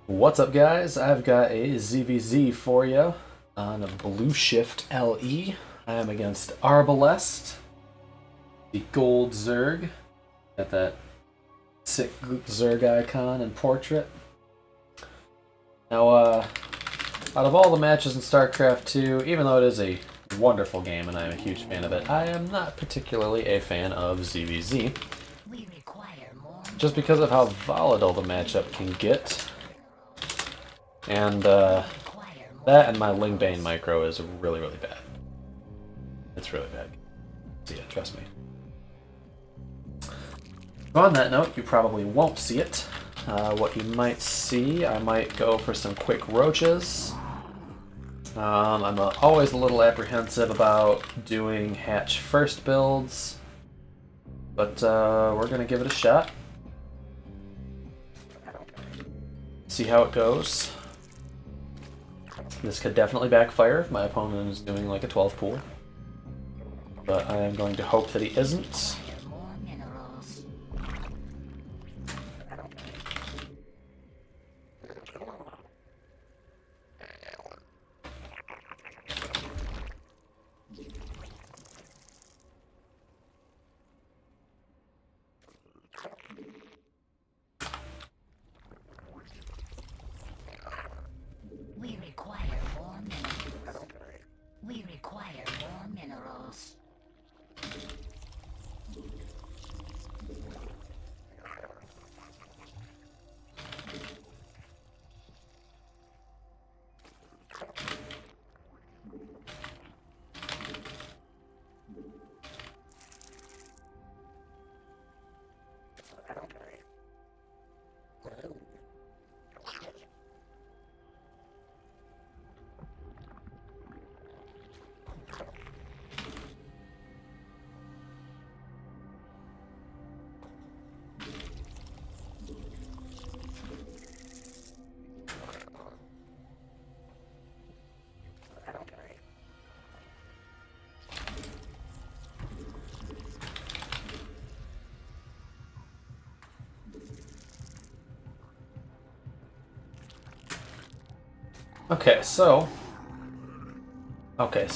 What's up, guys? I've got a ZvZ for you on a Blue Shift LE. I am against Arbalest, the gold Zerg. Got that sick Zerg icon and portrait. Now, out of all the matches in Starcraft 2, even though it is a wonderful game and I'm a huge fan of it, I am not particularly a fan of ZvZ. Just because of how volatile the matchup can get. And that and my Lingbane micro is really, really bad. It's really bad. So yeah, trust me. On that note, you probably won't see it. What you might see, I might go for some quick roaches. I'm always a little apprehensive about doing hatch first builds, but we're gonna give it a shot. See how it goes. This could definitely backfire if my opponent is doing like a 12 pool, but I am going to hope that he isn't. We require more minerals. Okay, so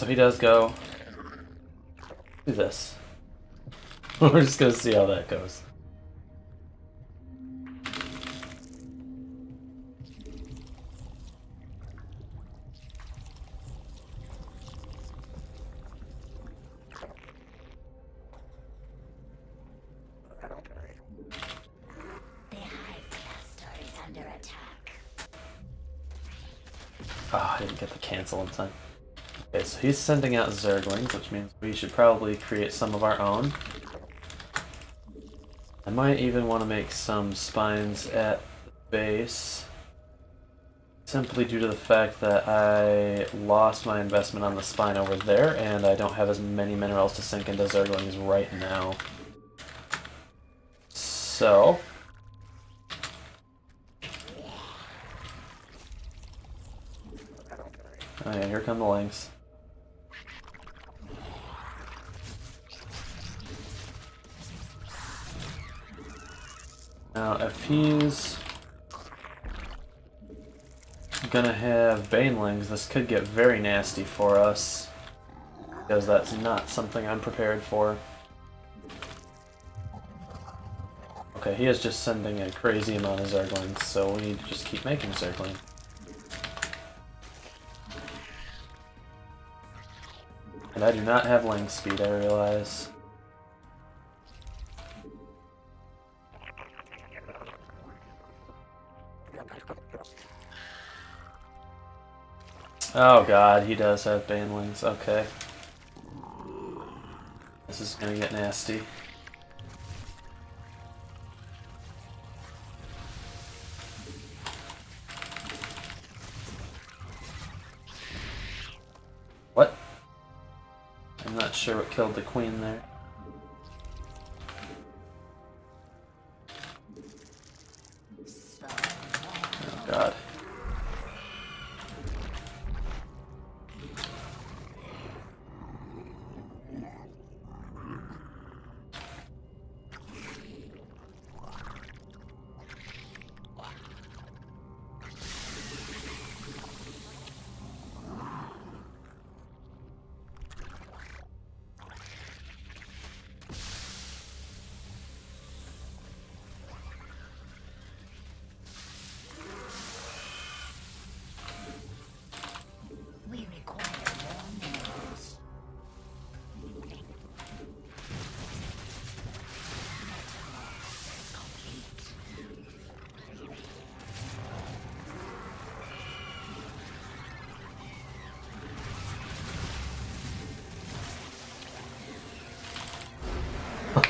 he does go do this. We're just gonna see how that goes. I didn't get the cancel in time. Okay, so he's sending out Zerglings, which means we should probably create some of our own. I might even want to make some spines at the base, simply due to the fact that I lost my investment on the spine over there, and I don't have as many minerals to sink into Zerglings right now. So... oh yeah, here come the Lings. Now, if he's gonna have Banelings, this could get very nasty for us, because that's not something I'm prepared for. Okay, he is just sending a crazy amount of Zerglings, so we need to just keep making Zerglings. And I do not have Ling speed, I realize. Oh god, he does have Banelings, okay. This is gonna get nasty. What? I'm not sure what killed the queen there. Oh god.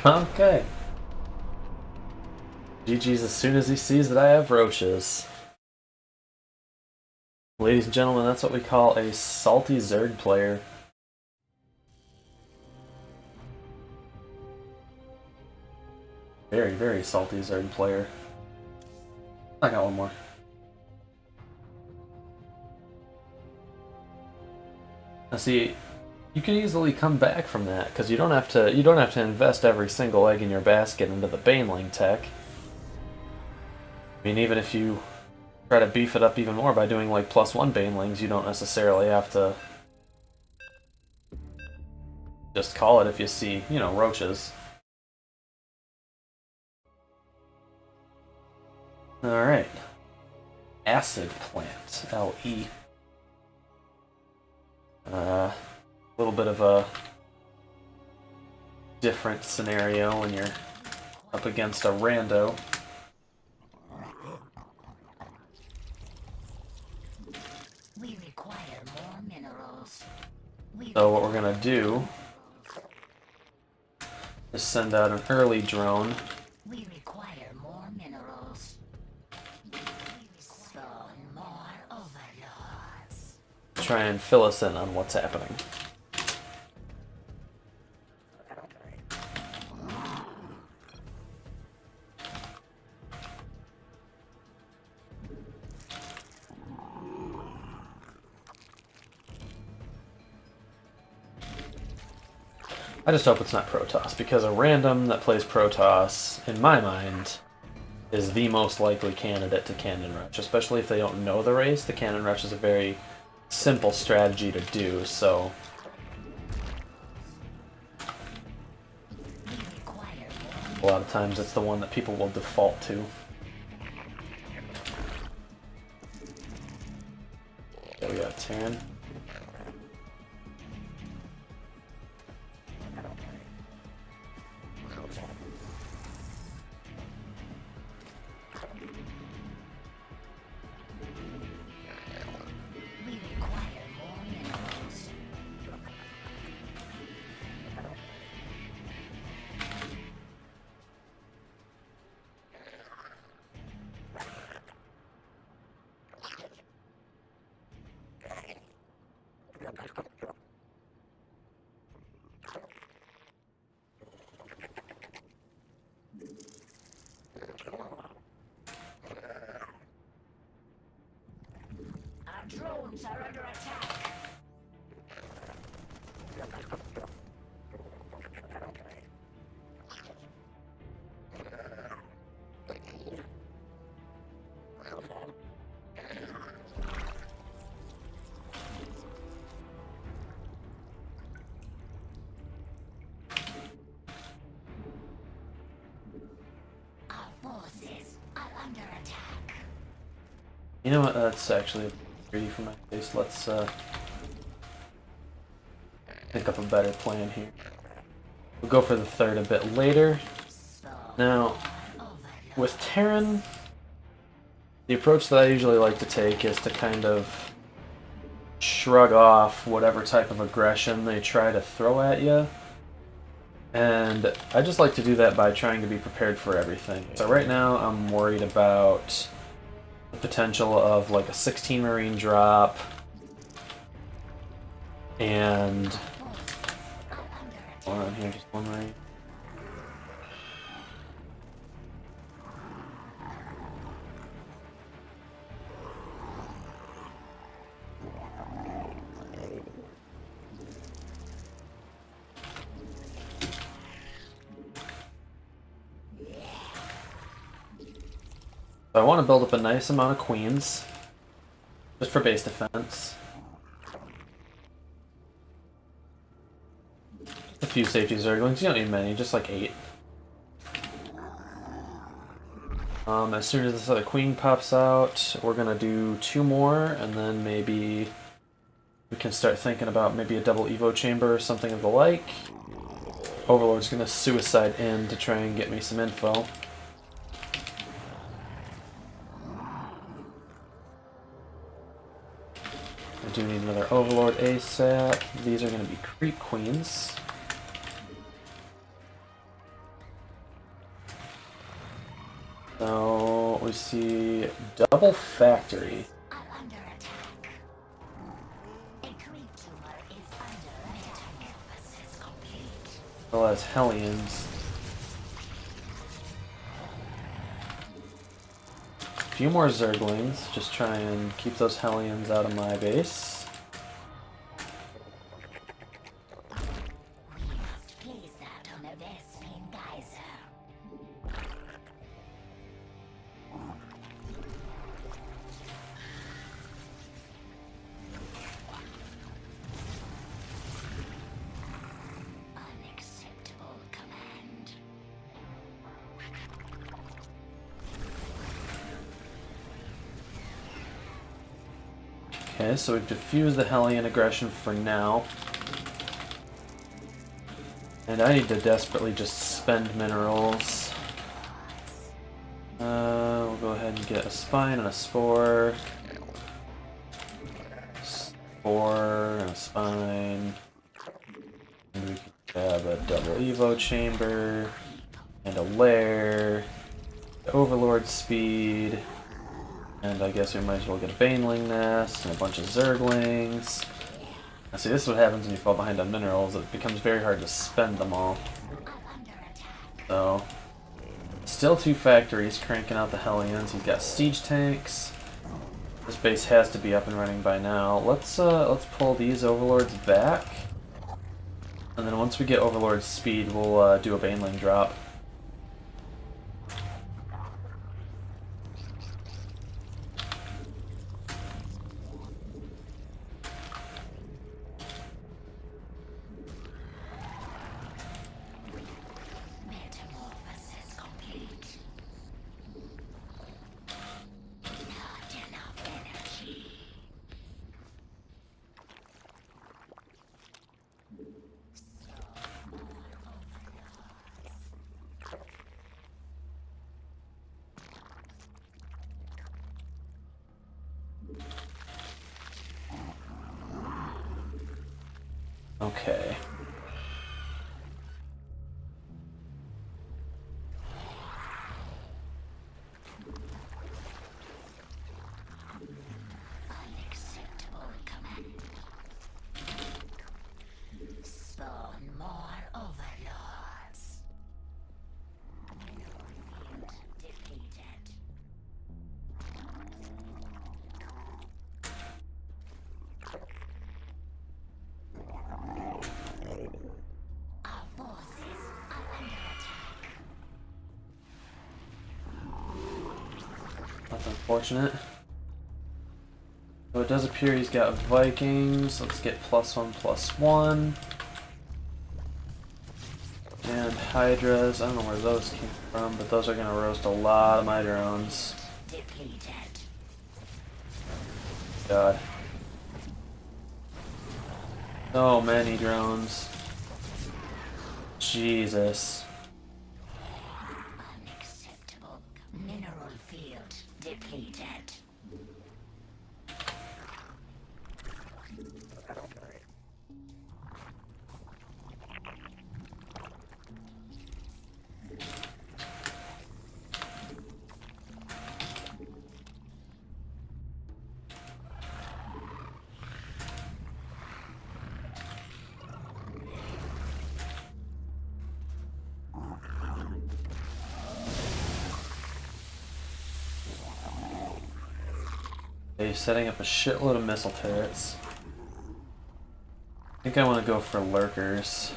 Okay. GG's as soon as he sees that I have roaches. Ladies and gentlemen, that's what we call a salty Zerg player. Very, very salty Zerg player. I got one more. Now see, you can easily come back from that because you don't have to invest every single egg in your basket into the Baneling tech. I mean, even if you try to beef it up even more by doing like +1 Banelings, you don't necessarily have to just call it if you see, you know, roaches. Alright. Acid Plant, LE. A little bit of a different scenario when you're up against a rando. We require more minerals. So what we're gonna do is send out an early drone. We require more minerals. Spawn more overlords. Try and fill us in on what's happening. I just hope it's not Protoss, because a random that plays Protoss, in my mind, is the most likely candidate to Cannon Rush, especially if they don't know the race. The Cannon Rush is a very simple strategy to do, so a lot of times it's the one that people will default to. There we go, Terran. Drones are under attack. Our forces are under attack. You know what? That's actually greedy for my face. Let's think up a better plan here. We'll go for the third a bit later. Now, with Terran, the approach that I usually like to take is to kind of shrug off whatever type of aggression they try to throw at you. And I just like to do that by trying to be prepared for everything. So right now I'm worried about the potential of like a 16 Marine drop and hold on here, just one Marine. So I want to build up a nice amount of queens, just for base defense. A few safety zerglings, you don't need many, just like 8. As soon as this other queen pops out, we're gonna do 2 more, and then maybe we can start thinking about maybe a double Evo chamber or something of the like. Overlord's gonna suicide in to try and get me some info. I do need another Overlord ASAP. These are going to be creep queens. double factory. are under attack. A creep tumor is under attack. Metamorphosis complete. Well, as Hellions. A few more Zerglings. Just try and keep those Hellions out of my base. We must place that on a Vespine geyser. Unacceptable command. Okay, so we've diffused the Hellion aggression for now. And I need to desperately just spend minerals. We'll go ahead and get a spine and a spore. Spore and a spine. And we can grab a double Evo chamber. And a lair. Overlord speed. And I guess we might as well get a Baneling nest and a bunch of Zerglings. Now see, this is what happens when you fall behind on minerals. It becomes very hard to spend them all. So, still 2 factories cranking out the Hellions. You've got siege tanks. This base has to be up and running by now. Let's pull these Overlords back. And then once we get Overlord speed, we'll do a Baneling drop. Metamorphosis complete. Not enough energy. Okay. Unacceptable command. Spawn more overlords. Field defeated. Our forces are under attack. That's unfortunate. So it does appear he's got Vikings. Let's get +1/+1. And Hydras. I don't know where those came from, but those are going to roast a lot of my drones. Depleted. God. So many drones. Jesus. Unacceptable. Mineral field depleted. They're setting up a shitload of missile turrets. I think I want to go for lurkers.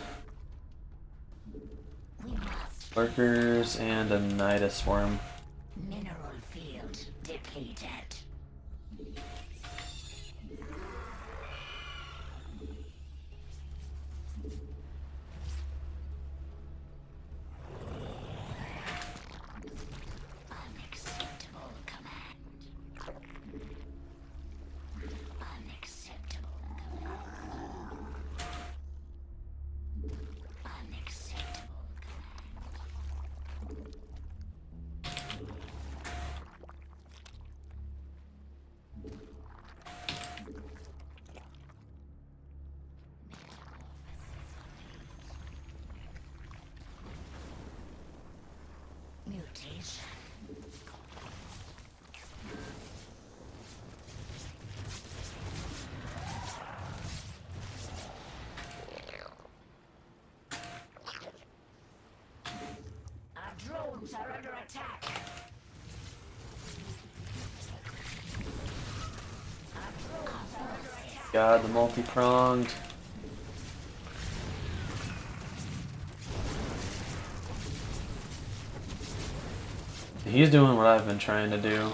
We must. Lurkers and a Nidus worm. Mineral field depleted. Unacceptable command. Unacceptable command. Unacceptable command. Mutation. God, the multi-pronged. He's doing what I've been trying to do.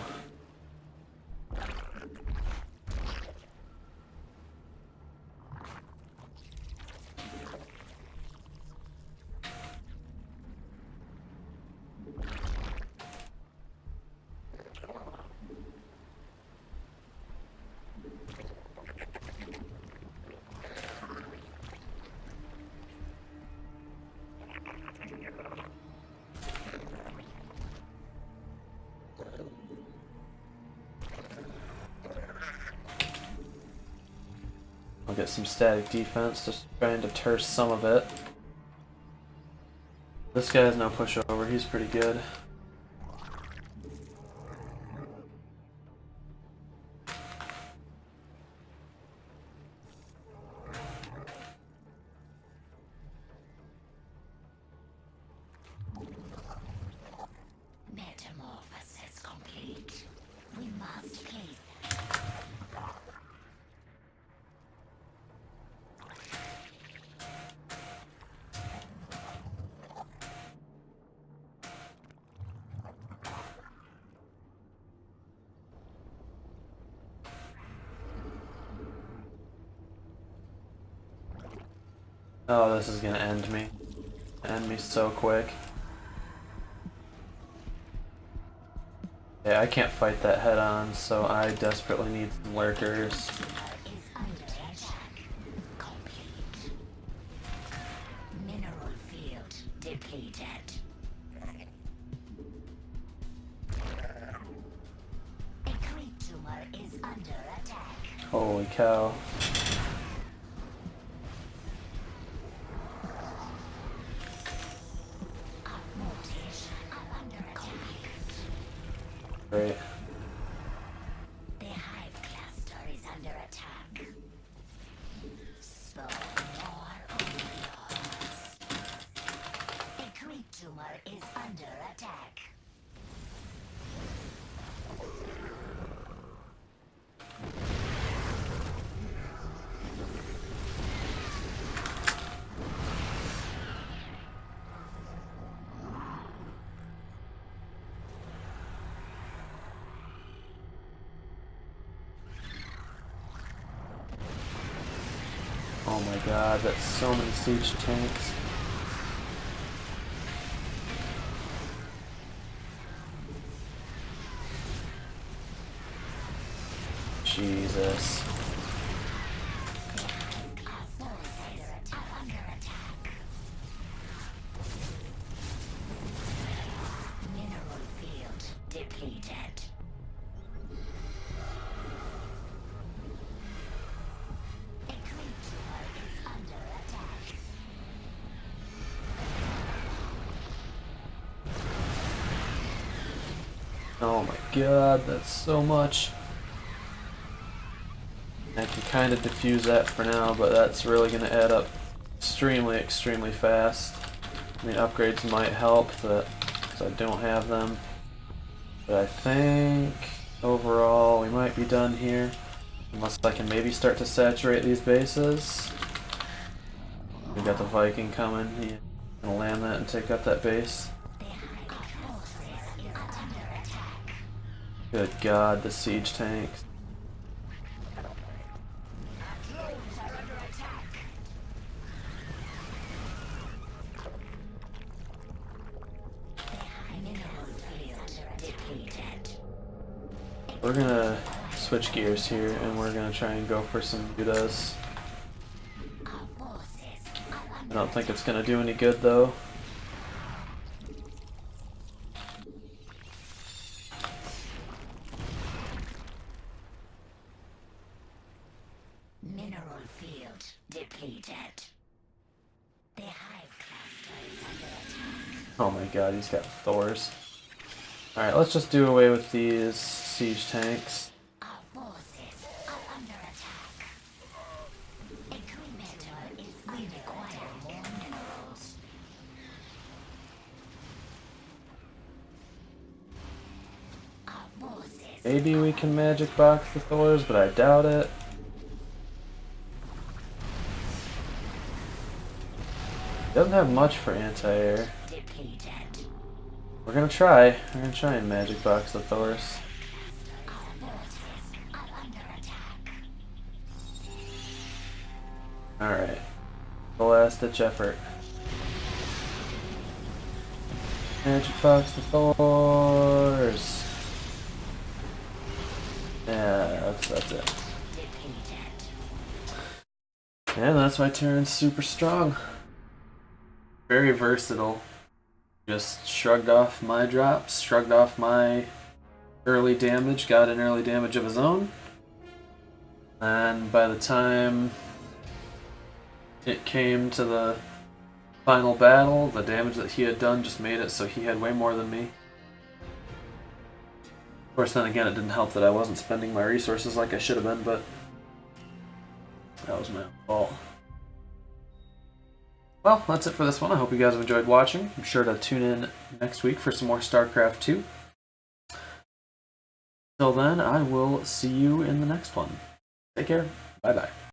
I'll get some static defense, just trying to deter some of it. This guy has no pushover, he's pretty good. Metamorphosis complete. We must please. Oh, this is gonna end me. End me so quick. Yeah, I can't fight that head on, so I desperately need some lurkers. Is under attack. Complete. Mineral field depleted. A creep tumor is under attack. Holy cow. Great. The hive cluster is under attack. Spawn more overlords. A creep tumor is under attack. Oh my god, that's so many siege tanks. Jesus. Under attack. Mineral field depleted. A creep tumor is under attack. Oh my god, that's so much. I can kind of diffuse that for now, but that's really going to add up extremely, extremely fast. I mean, upgrades might help, but because I don't have them. But I think overall we might be done here, unless I can maybe start to saturate these bases. We got the Viking coming. He's gonna land that and take up that base. Good God, the siege tanks. We're gonna switch gears here and we're gonna try and go for some Buddhas. I don't think it's gonna do any good though. Mineral field depleted. The hive cluster is under attack. Oh my god, he's got Thors. Alright, let's just do away with these siege tanks. Our forces are under attack. A cremator is requiring more minerals. Our forces Maybe we can magic box the Thors, but I doubt it. Doesn't have much for anti-air. Depleted. We're gonna try. We're gonna try and magic box the Thors. Our forces are under attack. Alright. The last ditch effort. Magic box the Thors. Yeah, that's it. And that's why Terran's super strong. Very versatile. Just shrugged off my drops, shrugged off my early damage, got an early damage of his own. And by the time it came to the final battle, the damage that he had done just made it so he had way more than me. Of course, then again, it didn't help that I wasn't spending my resources like I should have been, but that was my own fault. Well, that's it for this one. I hope you guys have enjoyed watching. Be sure to tune in next week for some more Starcraft 2. Till then, I will see you in the next one. Take care. Bye-bye.